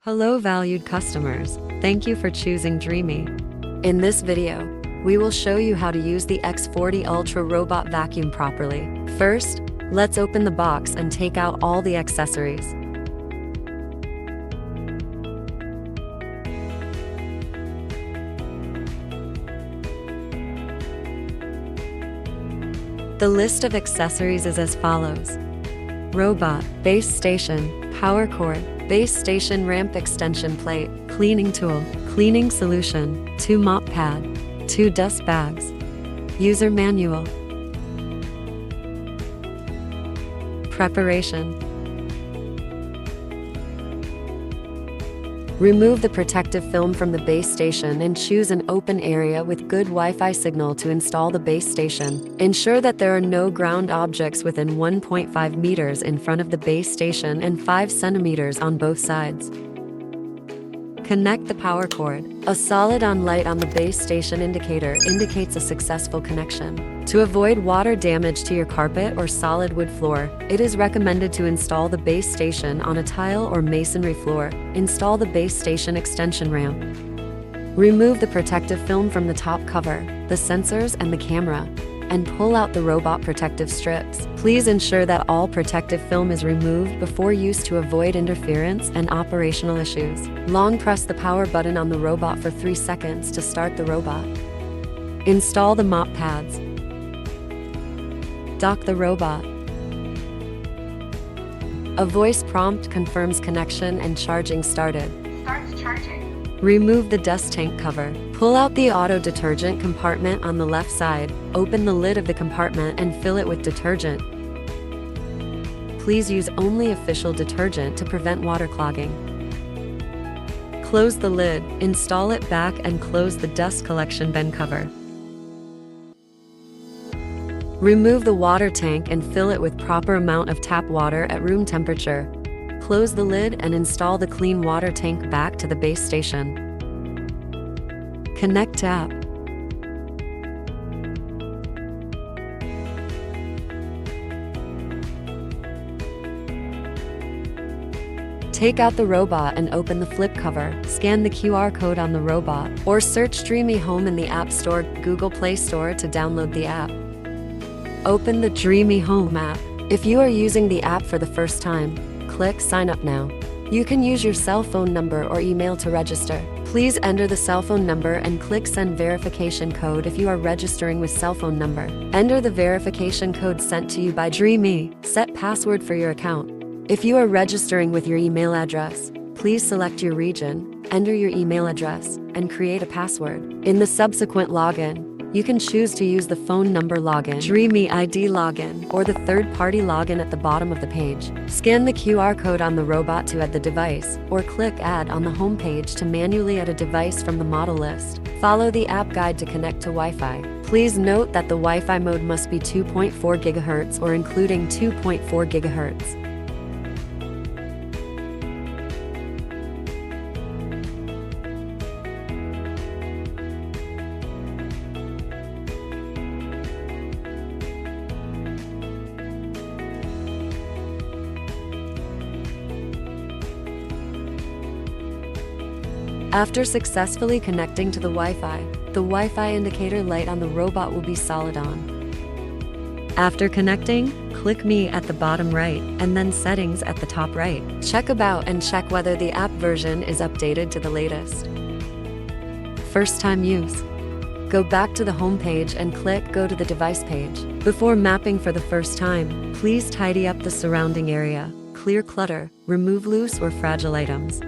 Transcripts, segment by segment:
Hello valued customers, thank you for choosing Dreame. In this video, we will show you how to use the X40 Ultra robot vacuum properly. First, let's open the box and take out all the accessories. The list of accessories is as follows: robot, base station, power cord, base station ramp extension plate, cleaning tool, cleaning solution, 2 mop pad, 2 dust bags, user manual. Preparation. Remove the protective film from the base station and choose an open area with good Wi-Fi signal to install the base station. Ensure that there are no ground objects within 1.5 meters in front of the base station and 5 centimeters on both sides. Connect the power cord. A solid on light on the base station indicator indicates a successful connection. To avoid water damage to your carpet or solid wood floor, it is recommended to install the base station on a tile or masonry floor. Install the base station extension ramp. Remove the protective film from the top cover, the sensors and the camera, and pull out the robot protective strips. Please ensure that all protective film is removed before use to avoid interference and operational issues. Long press the power button on the robot for 3 seconds to start the robot. Install the mop pads. Dock the robot. A voice prompt confirms connection and charging started. Starts charging. Remove the dust tank cover. Pull out the auto detergent compartment on the left side. Open the lid of the compartment and fill it with detergent. Please use only official detergent to prevent water clogging. Close the lid, install it back and close the dust collection bin cover. Remove the water tank and fill it with proper amount of tap water at room temperature. Close the lid and install the clean water tank back to the base station. Connect tap. Take out the robot and open the flip cover. Scan the QR code on the robot or search DreameHome in the App Store, Google Play Store to download the app. Open the DreameHome app. If you are using the app for the first time, click Sign Up Now. You can use your cell phone number or email to register. Please enter the cell phone number and click Send Verification Code if you are registering with cell phone number. Enter the verification code sent to you by Dreame. Set password for your account. If you are registering with your email address, please select your region, enter your email address, and create a password. In the subsequent login, you can choose to use the phone number login, Dreame ID login, or the third-party login at the bottom of the page. Scan the QR code on the robot to add the device, or click Add on the home page to manually add a device from the model list. Follow the app guide to connect to Wi-Fi. Please note that the Wi-Fi mode must be 2.4 GHz or including 2.4 GHz. After successfully connecting to the Wi-Fi, the Wi-Fi indicator light on the robot will be solid on. After connecting, click Me at the bottom right, and then Settings at the top right. Check About and check whether the app version is updated to the latest. First time use. Go back to the home page and click Go to the device page. Before mapping for the first time, please tidy up the surrounding area, clear clutter, remove loose or fragile items.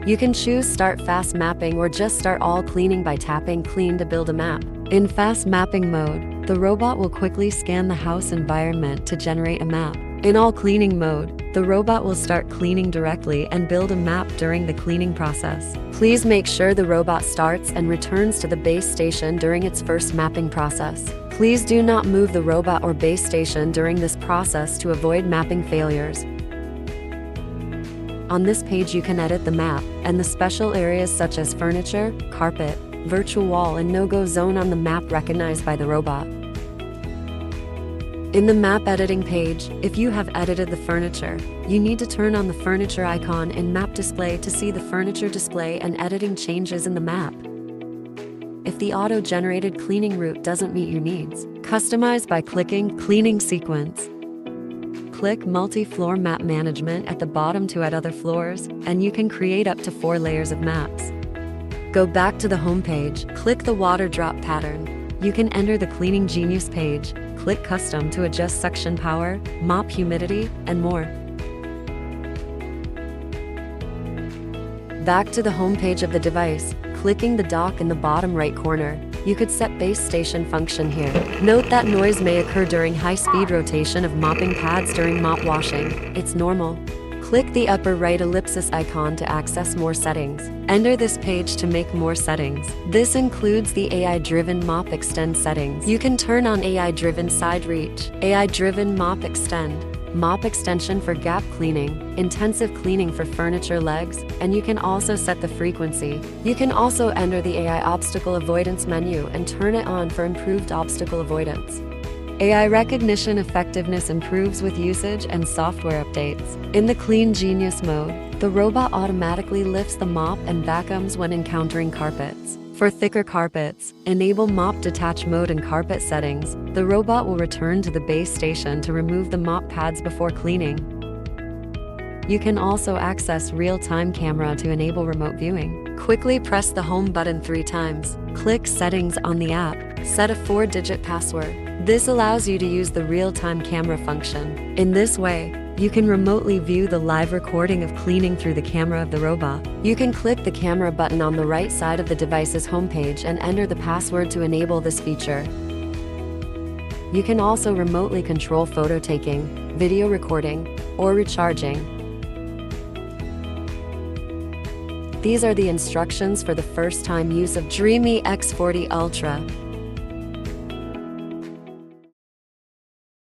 You can choose Start Fast Mapping or just start all cleaning by tapping Clean to build a map. In fast mapping mode, the robot will quickly scan the house environment to generate a map. In all cleaning mode, the robot will start cleaning directly and build a map during the cleaning process. Please make sure the robot starts and returns to the base station during its first mapping process. Please do not move the robot or base station during this process to avoid mapping failures. On this page you can edit the map, and the special areas such as furniture, carpet, virtual wall and no-go zone on the map recognized by the robot. In the map editing page, if you have edited the furniture, you need to turn on the furniture icon in map display to see the furniture display and editing changes in the map. If the auto-generated cleaning route doesn't meet your needs, customize by clicking Cleaning Sequence. Click Multi-Floor Map Management at the bottom to add other floors, and you can create up to 4 layers of maps. Go back to the home page, click the water drop pattern. You can enter the Cleaning Genius page, click Custom to adjust suction power, mop humidity, and more. Back to the home page of the device, clicking the dock in the bottom right corner. You could set base station function here. Note that noise may occur during high-speed rotation of mopping pads during mop washing. It's normal. Click the upper right ellipsis icon to access more settings. Enter this page to make more settings. This includes the AI-driven Mop Extend settings. You can turn on AI-driven Side Reach, AI-driven Mop Extend, Mop Extension for gap cleaning, intensive cleaning for furniture legs, and you can also set the frequency. You can also enter the AI Obstacle Avoidance menu and turn it on for improved obstacle avoidance. AI recognition effectiveness improves with usage and software updates. In the Clean Genius mode, the robot automatically lifts the mop and vacuums when encountering carpets. For thicker carpets, enable Mop Detach mode in carpet settings. The robot will return to the base station to remove the mop pads before cleaning. You can also access real-time camera to enable remote viewing. Quickly press the home button 3 times. Click Settings on the app. Set a 4-digit password. This allows you to use the real-time camera function. In this way, you can remotely view the live recording of cleaning through the camera of the robot. You can click the camera button on the right side of the device's homepage and enter the password to enable this feature. You can also remotely control photo taking, video recording, or recharging. These are the instructions for the first-time use of Dreame X40 Ultra.